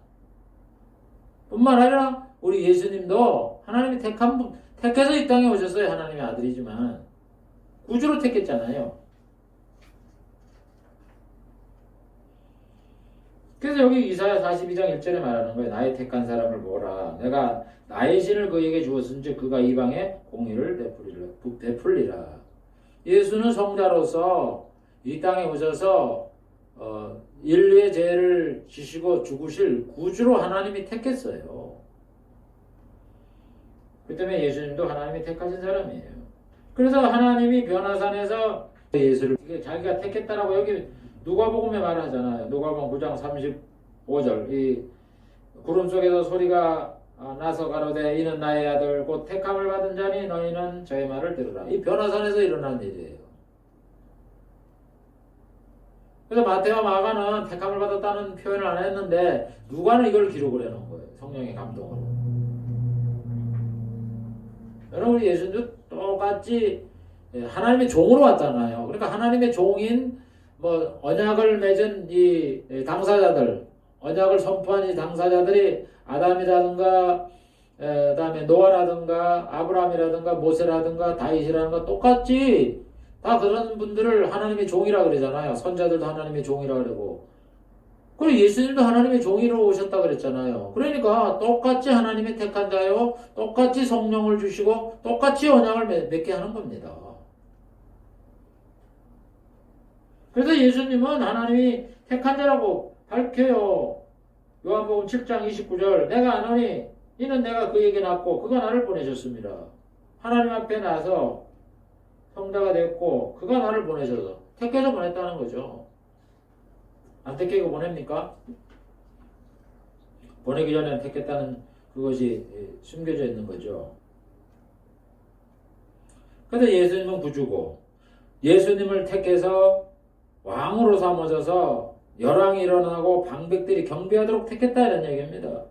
뿐만 아니라 우리 예수님도 하나님이 택해서 이 땅에 오셨어요. 하나님의 아들이지만 구주로 택했잖아요. 그래서 여기 이사야 42장 1절에 말하는 거예요. 나의 택한 사람을 보라. 내가 나의 신을 그에게 주었은즉 그가 이방에 공의를 베풀리라. 예수는 성자로서 이 땅에 오셔서 인류의 죄를 지시고 죽으실 구주로 하나님이 택했어요. 그 때문에 예수님도 하나님이 택하신 사람이에요. 그래서 하나님이 변화산에서 예수를 자기가 택했다라고 여기 누가복음에 말하잖아요. 누가복음 9장 35절. 이 구름 속에서 소리가 나서 가로되 이는 나의 아들 곧 택함을 받은 자니 너희는 저의 말을 들으라. 이 변화산에서 일어난 일이에요. 그래서 마태와 마가는 택함을 받았다는 표현을 안 했는데 누가는 이걸 기록을 해놓은 거예요. 성령의 감동으로. 여러분 예수님도 똑같이 하나님의 종으로 왔잖아요. 그러니까 하나님의 종인 언약을 맺은 이 당사자들, 언약을 선포한 이 당사자들이 아담이라든가 그다음에 노아라든가 아브라함이라든가 모세라든가 다윗이라든가 똑같이 다 그런 분들을 하나님의 종이라 그러잖아요. 선자들도 하나님의 종이라 그러고. 그리고 예수님도 하나님의 종이로 오셨다 그랬잖아요. 그러니까 똑같이 하나님의 택한 자요, 똑같이 성령을 주시고 똑같이 언약을 맺게 하는 겁니다. 그래서 예수님은 하나님이 택한 자라고 밝혀요. 요한복음 7장 29절 내가 아노니 이는 내가 그에게 낳고 그가 나를 보내셨습니다. 하나님 앞에 나서 성자가 됐고 그가 나를 보내셔서 택해서 보냈다는 거죠. 안 택해고 보냅니까? 보내기 전에 택했다는 그것이 숨겨져 있는 거죠. 그래서 예수님은 구주고 예수님을 택해서 왕으로 삼으셔서 열왕이 일어나고 방백들이 경배하도록 택했다 이런 얘기입니다.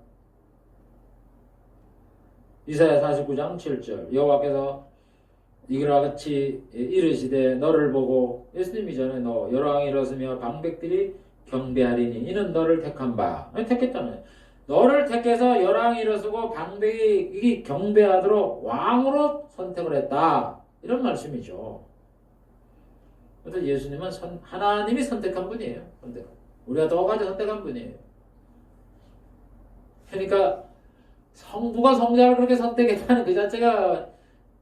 이사야 49장 7절 여호와께서 이와 같이 이르시되 너를 보고 예수님이잖아요. 너 열왕이 일어서며 방백들이 경배하리니 이는 너를 택한 바. 택했잖아요. 너를 택해서 열왕이 일어서고 방백이 경배하도록 왕으로 선택을 했다. 이런 말씀이죠. 그래서 예수님은 하나님이 선택한 분이에요. 우리가 똑같이 선택한 분이에요. 그러니까 성부가 성자를 그렇게 선택했다는 그 자체가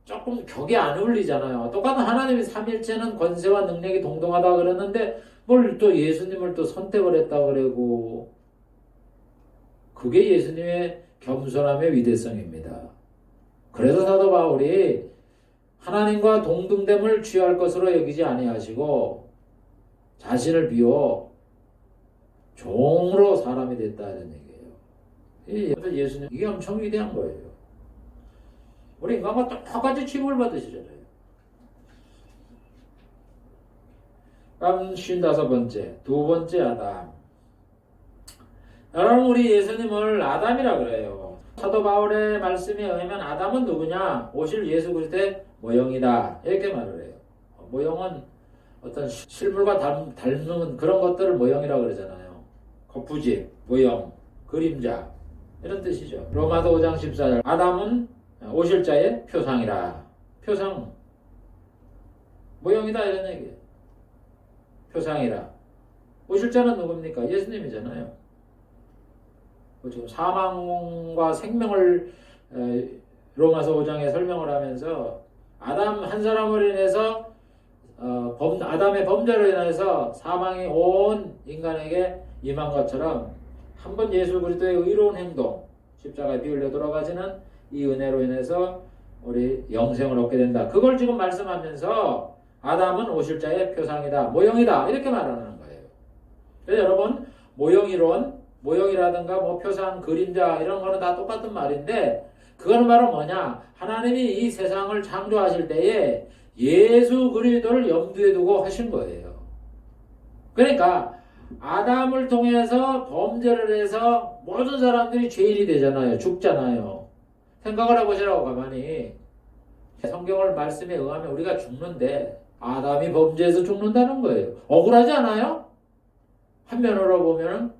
조금 격이 안 어울리잖아요. 똑같은 하나님이 삼일체는 권세와 능력이 동등하다 그랬는데 뭘 또 예수님을 또 선택을 했다 그러고 그게 예수님의 겸손함의 위대성입니다. 그래서 사도 바울이 하나님과 동등됨을 취할 것으로 여기지 아니하시고 자신을 비워 종으로 사람이 됐다 이런 얘기예요. 그래서 예수님 이게 엄청 위대한 거예요. 우리 인간과 똑같이 취급을 받으시잖아요. 다음 55번째, 두 번째 아담. 여러분, 우리 예수님을 아담이라 그래요. 사도 바울의 말씀에 의하면 아담은 누구냐? 오실 예수 그리스도의 모형이다. 이렇게 말을 해요. 모형은 어떤 실물과 닮은 그런 것들을 모형이라고 그러잖아요. 거푸집, 모형, 그림자 이런 뜻이죠. 로마서 5장 14절 아담은 오실 자의 표상이라. 표상, 모형이다 이런 얘기예요. 표상이라. 오실 자는 누굽니까? 예수님이잖아요. 지금 사망과 생명을 로마서 5장에 설명을 하면서 아담 한 사람으로 인해서 아담의 범죄로 인해서 사망이 온 인간에게 임한 것처럼 한 번 예수 그리스도의 의로운 행동, 십자가에 피 흘려 돌아가시는 이 은혜로 인해서 우리 영생을 얻게 된다. 그걸 지금 말씀하면서 아담은 오실 자의 표상이다, 모형이다 이렇게 말하는 거예요. 그래서 여러분 모형이론, 모형이라든가 뭐 표상, 그림자 이런 거는 다 똑같은 말인데 그거는 바로 뭐냐? 하나님이 이 세상을 창조하실 때에 예수 그리스도를 염두에 두고 하신 거예요. 그러니까 아담을 통해서 범죄를 해서 모든 사람들이 죄인이 되잖아요. 죽잖아요. 생각을 해보시라고 가만히. 성경을 말씀에 의하면 우리가 죽는데 아담이 범죄해서 죽는다는 거예요. 억울하지 않아요? 한면으로 보면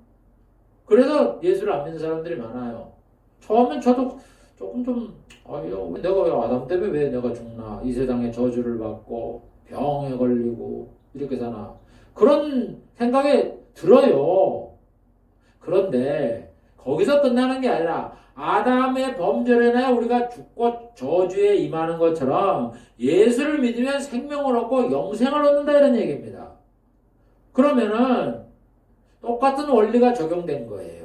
그래서 예수를 안 믿는 사람들이 많아요. 처음엔 저도 조금 내가 왜 아담 때문에 왜 내가 죽나, 이 세상에 저주를 받고 병에 걸리고 이렇게 사나 그런 생각이 들어요. 그런데 거기서 끝나는 게 아니라 아담의 범죄로 인하여 우리가 죽고 저주에 임하는 것처럼 예수를 믿으면 생명을 얻고 영생을 얻는다 이런 얘기입니다. 그러면은 똑같은 원리가 적용된 거예요.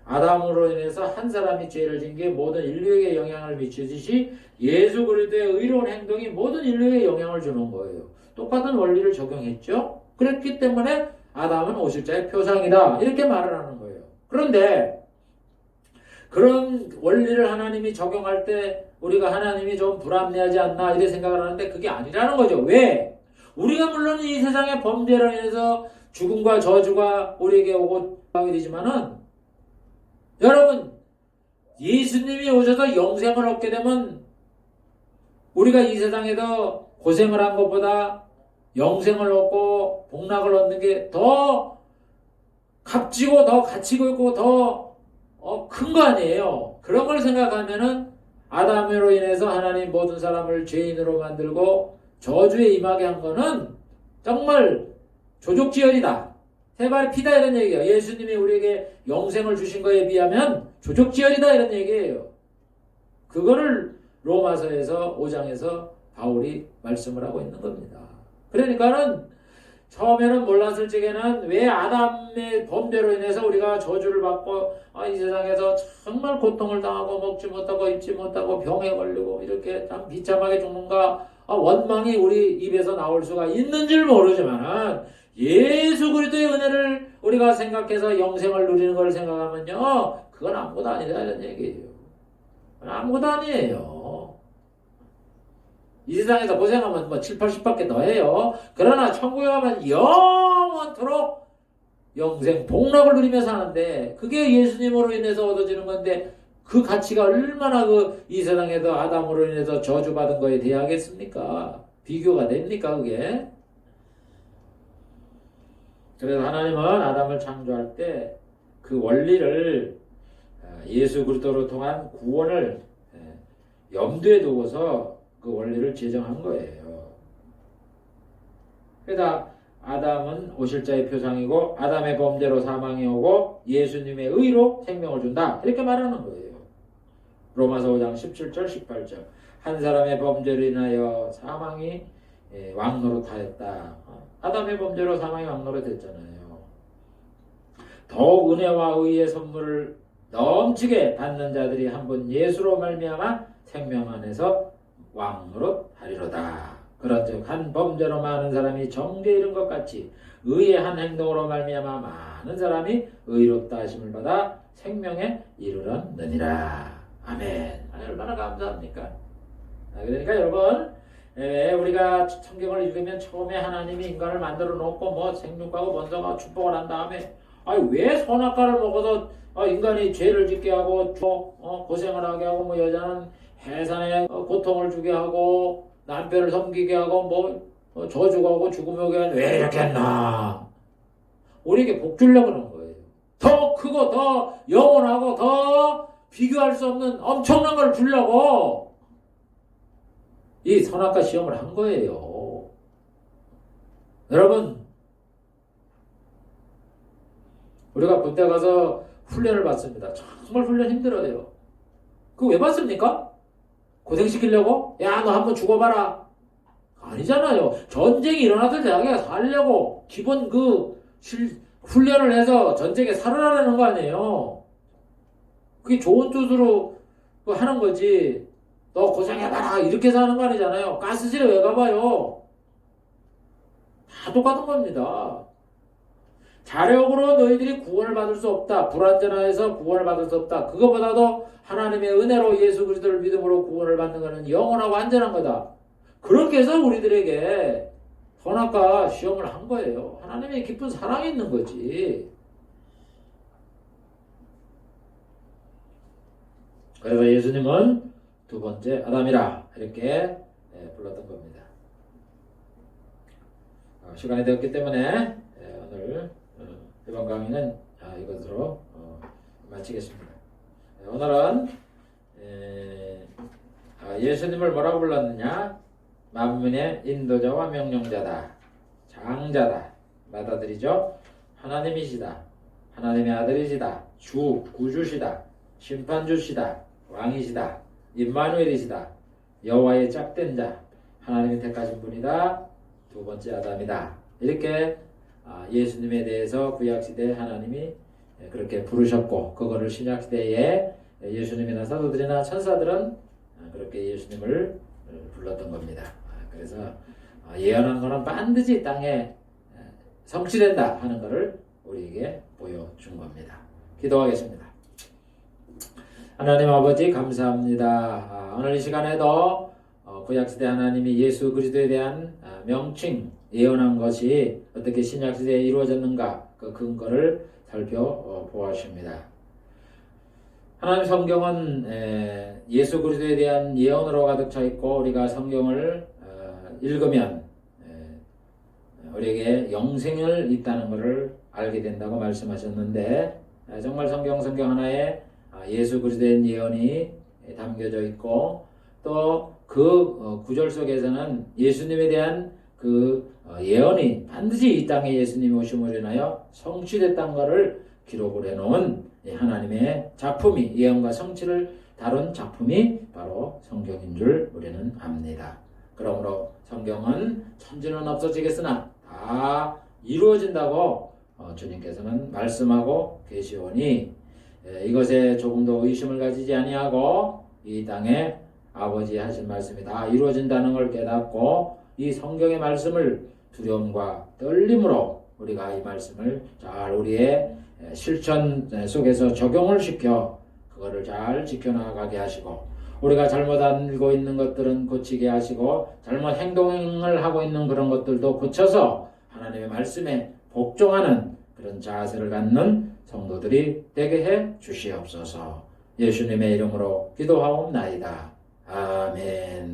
아담으로 인해서 한 사람이 죄를 진 게 모든 인류에게 영향을 미치듯이 예수 그리스도의 의로운 행동이 모든 인류에게 영향을 주는 거예요. 똑같은 원리를 적용했죠. 그랬기 때문에 아담은 오실 자의 표상이다 이렇게 말을 하는 거예요. 그런데 그런 원리를 하나님이 적용할 때 우리가 하나님이 좀 불합리하지 않나 이렇게 생각을 하는데 그게 아니라는 거죠. 왜? 우리가 물론 이 세상의 범죄로 인해서 죽음과 저주가 우리에게 오고 가게 되지만은 여러분 예수님이 오셔서 영생을 얻게 되면 우리가 이 세상에서 고생을 한 것보다 영생을 얻고 복락을 얻는 게 더 값지고 더 가치가 있고 더 큰 거 아니에요. 그런 걸 생각하면은 아담으로 인해서 하나님 모든 사람을 죄인으로 만들고 저주에 임하게 한 거는 정말 조족지혈이다. 세 발의 피다 이런 얘기예요. 예수님이 우리에게 영생을 주신 거에 비하면 조족지혈이다 이런 얘기예요. 그거를 로마서에서 5장에서 바울이 말씀을 하고 있는 겁니다. 그러니까는 처음에는 몰랐을 적에는 왜 아담의 범죄로 인해서 우리가 저주를 받고 이 세상에서 정말 고통을 당하고 먹지 못하고 입지 못하고 병에 걸리고 이렇게 참 비참하게 죽는가 원망이 우리 입에서 나올 수가 있는 줄 모르지만 예수 그리스도의 은혜를 우리가 생각해서 영생을 누리는 걸 생각하면요 그건 아무것도 아니다 이런 얘기예요. 아무것도 아니에요. 이 세상에서 고생하면 뭐 7, 80밖에 더 해요. 그러나 천국에 가면 영원토록 영생 복락을 누리며 사는데 그게 예수님으로 인해서 얻어지는 건데 그 가치가 얼마나 이 세상에서 아담으로 인해서 저주받은 거에 대하겠습니까? 비교가 됩니까 그게? 그래서 하나님은 아담을 창조할 때 그 원리를 예수 그리스도로 통한 구원을 염두에 두고서 그 원리를 제정한 거예요. 그러다 아담은 오실 자의 표상이고 아담의 범죄로 사망이 오고 예수님의 의로 생명을 준다 이렇게 말하는 거예요. 로마서 5장 17절 18절 한 사람의 범죄로 인하여 사망이 왕노릇하였다. 아담의 범죄로 사망이 왕노릇했잖아요. 더욱 은혜와 의의 선물을 넘치게 받는 자들이 한 번 예수로 말미암아 생명 안에서 왕노릇하리로다. 그런즉 한 범죄로 많은 사람이 정죄에 이른 것 같이 의의 한 행동으로 말미암아 많은 사람이 의롭다 하심을 받아 생명에 이르렀느니라. 아멘. 얼마나 감사합니까? 그러니까 여러분, 우리가 성경을 읽으면 처음에 하나님이 인간을 만들어 놓고 뭐 생육하고 번성하고 축복을 한 다음에 왜 선악과를 먹어서 인간이 죄를 짓게 하고 고생을 하게 하고 뭐 여자는 해산에 고통을 주게 하고 남편을 섬기게 하고 뭐 저주가 오고 죽음이 오게 하는 왜 이렇게 했나? 우리에게 복 주려고 하는 거예요. 더 크고 더 영원하고 더 비교할 수 없는 엄청난 걸 주려고 이 선악과 시험을 한 거예요. 여러분, 우리가 군대 가서 훈련을 받습니다. 정말 훈련 힘들어요. 그거 왜 받습니까? 고생시키려고? 야, 너 한번 죽어봐라. 아니잖아요. 전쟁이 일어나도 자기가 살려고 기본 훈련을 해서 전쟁에 살아나라는 거 아니에요. 그게 좋은 뜻으로 하는 거지. 너 고생해봐라 이렇게 해서 하는 거 아니잖아요. 가스실에 왜 가봐요? 다 똑같은 겁니다. 자력으로 너희들이 구원을 받을 수 없다. 불완전하여서 구원을 받을 수 없다. 그거보다도 하나님의 은혜로 예수 그리스도를 믿음으로 구원을 받는 것은 영원하고 안전한 거다. 그렇게 해서 우리들에게 선악과 시험을 한 거예요. 하나님의 깊은 사랑이 있는 거지. 그래서 예수님은 두 번째 아담이라 이렇게 불렀던 겁니다. 시간이 되었기 때문에 오늘 이번 강의는 이것으로 마치겠습니다. 오늘은 예수님을 뭐라고 불렀느냐? 만민의 인도자와 명령자다. 장자다. 맏아들이죠. 하나님이시다. 하나님의 아들이시다. 구주시다. 심판주시다. 왕이시다. 임마누엘이시다. 여호와의 짝된 자. 하나님이 택하신 분이다. 두 번째 아담이다. 이렇게 예수님에 대해서 구약시대에 하나님이 그렇게 부르셨고 그거를 신약시대에 예수님이나 사도들이나 천사들은 그렇게 예수님을 불렀던 겁니다. 그래서 예언한 것은 반드시 땅에 성취된다 하는 것을 우리에게 보여준 겁니다. 기도하겠습니다. 하나님 아버지 감사합니다. 오늘 이 시간에도 구약시대 하나님이 예수 그리스도에 대한 명칭 예언한 것이 어떻게 신약시대에 이루어졌는가 그 근거를 살펴보았습니다. 하나님 성경은 예수 그리스도에 대한 예언으로 가득 차 있고 우리가 성경을 읽으면 우리에게 영생을 있다는 것을 알게 된다고 말씀하셨는데 정말 성경 하나에 예수 그리스도의 예언이 담겨져 있고 또 그 구절 속에서는 예수님에 대한 그 예언이 반드시 이 땅에 예수님이 오심으로 인하여 성취됐다는 것을 기록을 해놓은 하나님의 작품이 예언과 성취를 다룬 작품이 바로 성경인 줄 우리는 압니다. 그러므로 성경은 천지는 없어지겠으나 다 이루어진다고 주님께서는 말씀하고 계시오니 이것에 조금도 의심을 가지지 아니하고 이 땅에 아버지 하신 말씀이 다 이루어진다는 걸 깨닫고 이 성경의 말씀을 두려움과 떨림으로 우리가 이 말씀을 잘 우리의 실천 속에서 적용을 시켜 그거를 잘 지켜나가게 하시고 우리가 잘못 알고 있는 것들은 고치게 하시고 잘못 행동을 하고 있는 그런 것들도 고쳐서 하나님의 말씀에 복종하는 그런 자세를 갖는 성도들이 되게 해 주시옵소서. 예수님의 이름으로 기도하옵나이다. 아멘.